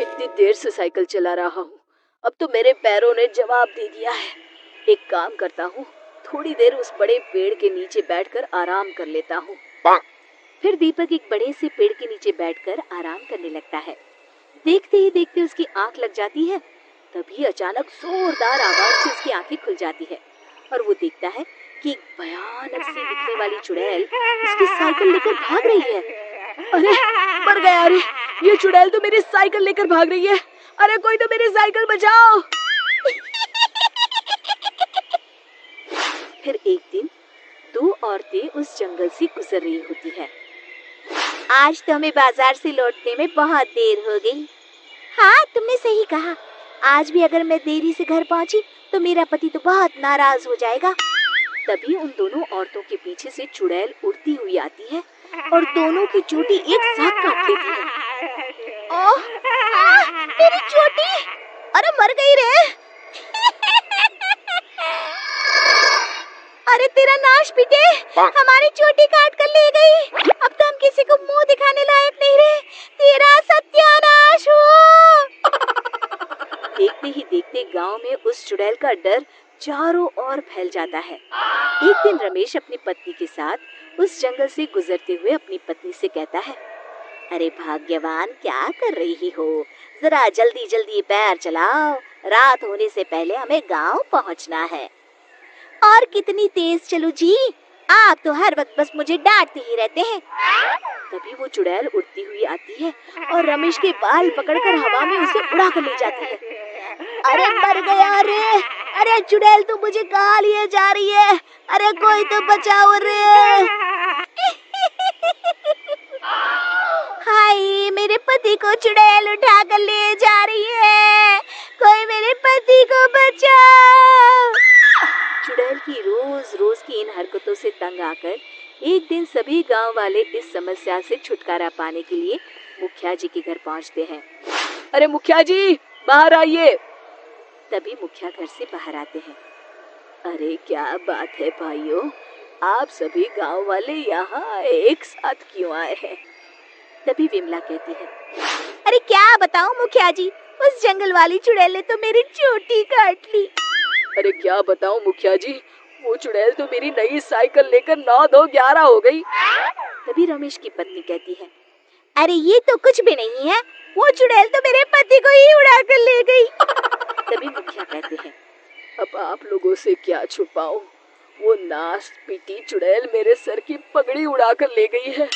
इतनी देर से साइकिल चला रहा हूँ, अब तो मेरे पैरों ने जवाब दे दिया है। एक काम करता हूँ, थोड़ी देर उस बड़े पेड़ के नीचे बैठकर आराम कर लेता हूँ। फिर दीपक एक बड़े से पेड़ के नीचे बैठकर आराम करने लगता है। देखते ही देखते उसकी आंख लग जाती है। तभी अचानक जोरदार आवाज से उसकी आंखें खुल जाती है और वो देखता है कि एक भयानक सी दिखने वाली चुड़ैल उसकी साइकिल लेकर भाग रही है। अरे मर गया! अरे ये चुड़ैल तो मेरी साइकिल लेकर भाग रही है। अरे कोई तो मेरी साइकिल बचाओ! फिर एक दिन दो औरतें उस जंगल से गुजर रही होती है। आज तो हमें बाजार से लौटने में बहुत देर हो गई। हाँ, तुमने सही कहा। आज भी अगर मैं देरी से घर पहुंची तो मेरा पति तो बहुत नाराज हो जाएगा। तभी उन दोनों औरतों के पीछे से चुड़ैल उड़ती हुई आती है और दोनों की चोटी एक साथ काट लेती है। ओह, मेरी चोटी! अरे मर गई रे! अरे तेरा नाश पिटे! हमारी चोटी काट कर ले गई। अब तो हम किसी को मुंह दिखाने लायक नहीं रहे। तेरा सत्यानाश हो! देखते ही देखते गांव में उस चुड़ैल का डर चारों ओर फैल जाता है। एक दिन रमेश अपनी पत्नी के साथ उस जंगल से गुजरते हुए अपनी पत्नी से कहता है, अरे भाग्यवान, क्या कर रही हो? जरा जल्दी जल्दी पैर चलाओ, रात होने से पहले हमें गांव पहुंचना है। और कितनी तेज चलूं जी? आप तो हर वक्त बस मुझे डांटते ही रहते हैं। तभी वो चुड़ैल उड़ती हुई आती है और रमेश के बाल पकड़कर हवा में उसे उड़ा कर ले जाती है। अरे मर गया रे! अरे चुड़ैल तो मुझे कहाँ लिए जा रही है? अरे कोई तो बचाओ रे! हाय, मेरे पति को चुड़ैल उठा कर ले जा रही है। कोई मेरे पति को बचाओ! चुड़ैल की रोज रोज की इन हरकतों से तंग आकर एक दिन सभी गांव वाले इस समस्या से छुटकारा पाने के लिए मुखिया जी के घर पहुंचते हैं। अरे मुखिया जी, बाहर आइए! तभी मुखिया घर से बाहर आते हैं। अरे क्या बात है भाइयों, आप सभी गांव वाले यहाँ एक साथ क्यों आए हैं? तभी विमला कहती है, अरे क्या बताऊं मुखिया जी, उस जंगल वाली चुड़ैल ने तो मेरी चोटी काट ली। अरे क्या बताऊं मुखिया जी, वो चुड़ैल तो मेरी नई साइकिल लेकर 9-2-11 हो गई। तभी रमेश की पत्नी कहती है, अरे ये तो कुछ भी नहीं है, वो चुड़ैल तो मेरे पति को ही उड़ा कर ले गई। तभी मुखिया कहते हैं, अब आप लोगों से क्या छुपाऊं, वो नाश पीटी चुड़ैल मेरे सर की पगड़ी उड़ा कर ले गई है।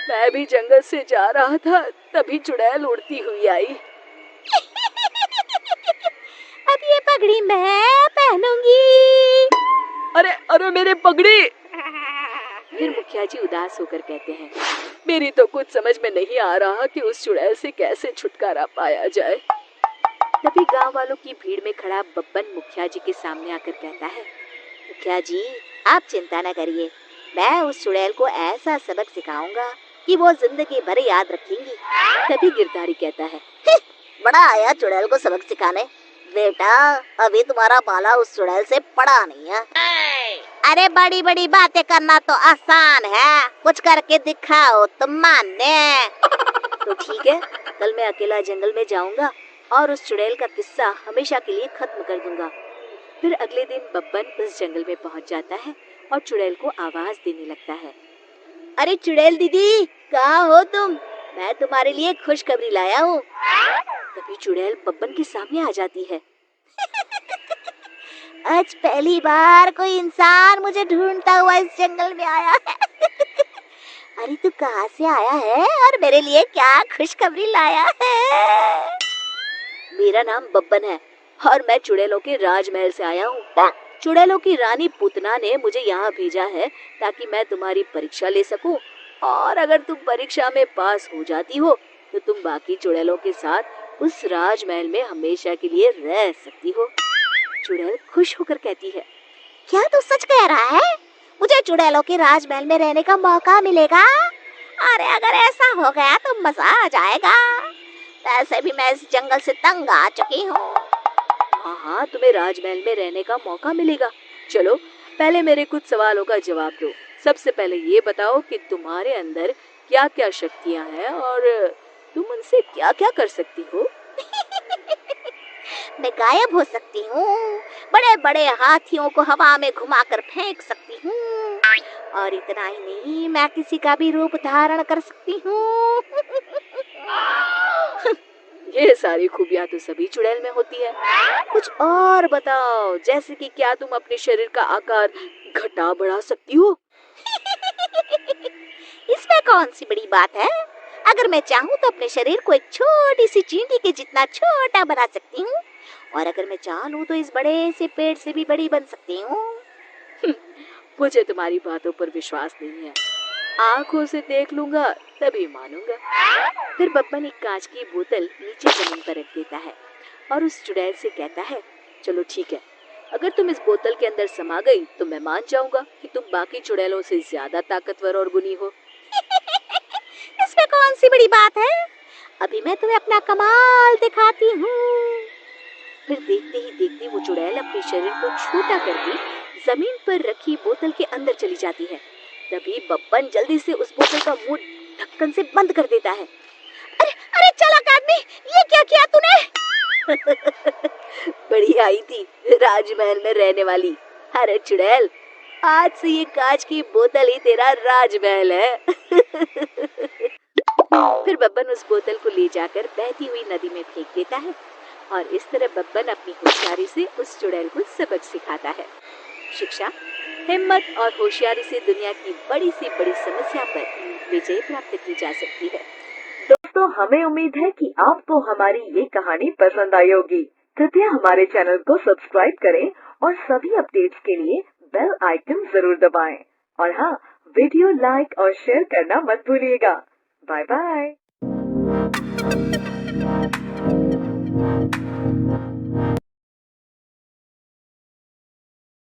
मैं भी जंगल से जा रहा था, तभी चुड़ैल उड़ती हुई आई। अब ये पगड़ी मैं पहनूंगी। अरे अरे मेरे पगड़ी! फिर मुखिया जी उदास होकर कहते हैं, मेरी तो कुछ समझ में नहीं आ रहा कि उस चुड़ैल से कैसे छुटकारा पाया जाए। तभी गांव वालों की भीड़ में खड़ा बब्बन मुखिया जी के सामने आकर कहता है, मुखिया जी आप चिंता न करिए, मैं उस चुड़ैल को ऐसा सबक सिखाऊंगा कि वो जिंदगी भर याद रखेंगी। तभी गिरधारी कहता है, बड़ा आया चुड़ैल को सबक सिखाने। बेटा, अभी तुम्हारा बाला उस चुड़ैल से पड़ा नहीं है। अरे बड़ी बड़ी बातें करना तो आसान है, कुछ करके दिखाओ तो माने। तो ठीक है, कल मैं अकेला जंगल में जाऊंगा और उस चुड़ैल का किस्सा हमेशा के लिए खत्म कर दूंगा। फिर अगले दिन बब्बन उस जंगल में पहुंच जाता है और चुड़ैल को आवाज देने लगता है, अरे चुड़ैल दीदी, कहाँ हो तुम? मैं तुम्हारे लिए खुशखबरी लाया हूँ। तभी चुड़ैल बब्बन के सामने आ जाती है। आज पहली बार कोई इंसान मुझे ढूंढता हुआ इस जंगल में आया है। अरे तू कहाँ से आया है और मेरे लिए क्या खुशखबरी लाया है? मेरा नाम बब्बन है और मैं चुड़ैलों के राजमहल से आया हूँ। चुड़ैलों की रानी पूतना ने मुझे यहाँ भेजा है ताकि मैं तुम्हारी परीक्षा ले सकूं, और अगर तुम परीक्षा में पास हो जाती हो तो तुम बाकी चुड़ैलों के साथ उस राजमहल में हमेशा के लिए रह सकती हो। चुड़ैल खुश होकर कहती है, क्या तू सच कह रहा है? मुझे चुड़ैलों के राजमहल में रहने का मौका मिलेगा? अरे अगर ऐसा हो गया तो मजा आ जाएगा। वैसे भी मैं इस जंगल से तंग आ चुकी हूँ। हाँ हाँ, तुम्हें राजमहल में रहने का मौका मिलेगा। चलो पहले मेरे कुछ सवालों का जवाब दो। सबसे पहले ये बताओ कि तुम्हारे अंदर क्या क्या शक्तियां हैं और तुम उनसे क्या क्या कर सकती हो। मैं गायब हो सकती हूँ, बड़े बड़े हाथियों को हवा में घुमाकर फेंक सकती हूँ, और इतना ही नहीं, मैं किसी का भी रूप धारण कर सकती हूँ। ये सारी खूबियां तो सभी चुड़ैल में होती है। कुछ और बताओ, जैसे कि क्या तुम अपने शरीर का आकार घटा बढ़ा सकती हो। इसमें कौन सी बड़ी बात है? अगर मैं चाहूँ तो अपने शरीर को एक छोटी सी चींटी के जितना छोटा बना सकती हूँ, और अगर मैं चाह लूँ तो इस बड़े से पेड़ से भी बड़ी बन सकती हूँ। मुझे तुम्हारी बातों पर विश्वास नहीं है। आंखों से देख लूंगा तभी मानूंगा। फिर बब्बन एक कांच की बोतल नीचे जमीन पर रख देता है और उस चुड़ैल से कहता है, चलो ठीक है, अगर तुम इस बोतल के अंदर समा गई तो मैं मान जाऊंगा कि तुम बाकी चुड़ैलों से ज्यादा ताकतवर और गुनी हो। इसमें कौन सी बड़ी बात है? अभी मैं तुम्हें अपना कमाल दिखाती हूँ। फिर देखते ही देखते वो चुड़ैल अपने शरीर को छोटा करके जमीन पर रखी बोतल के अंदर चली जाती है। तभी बब्बन जल्दी से उस बोतल का मुंह ढक्कन से बंद कर देता है। अरे अरे चालाक आदमी, ये क्या किया तूने? बड़ी आई थी राजमहल में रहने वाली। अरे चुड़ैल, आज से ये कांच की बोतल ही तेरा राजमहल है। फिर बब्बन उस बोतल को ले जाकर बहती हुई नदी में फेंक देता है और इस तरह बब्बन अपनी होशियारी से उस चुड़ैल को सबक सिखाता है। शिक्षा, हिम्मत और होशियारी से दुनिया की बड़ी से बड़ी समस्या पर विजय प्राप्त की जा सकती है। दोस्तों, हमें उम्मीद है कि आपको हमारी ये कहानी पसंद आई होगी। कृपया हमारे चैनल को सब्सक्राइब करें और सभी अपडेट्स के लिए बेल आइकन जरूर दबाएं। और हाँ, वीडियो लाइक और शेयर करना मत भूलिएगा। Bye bye.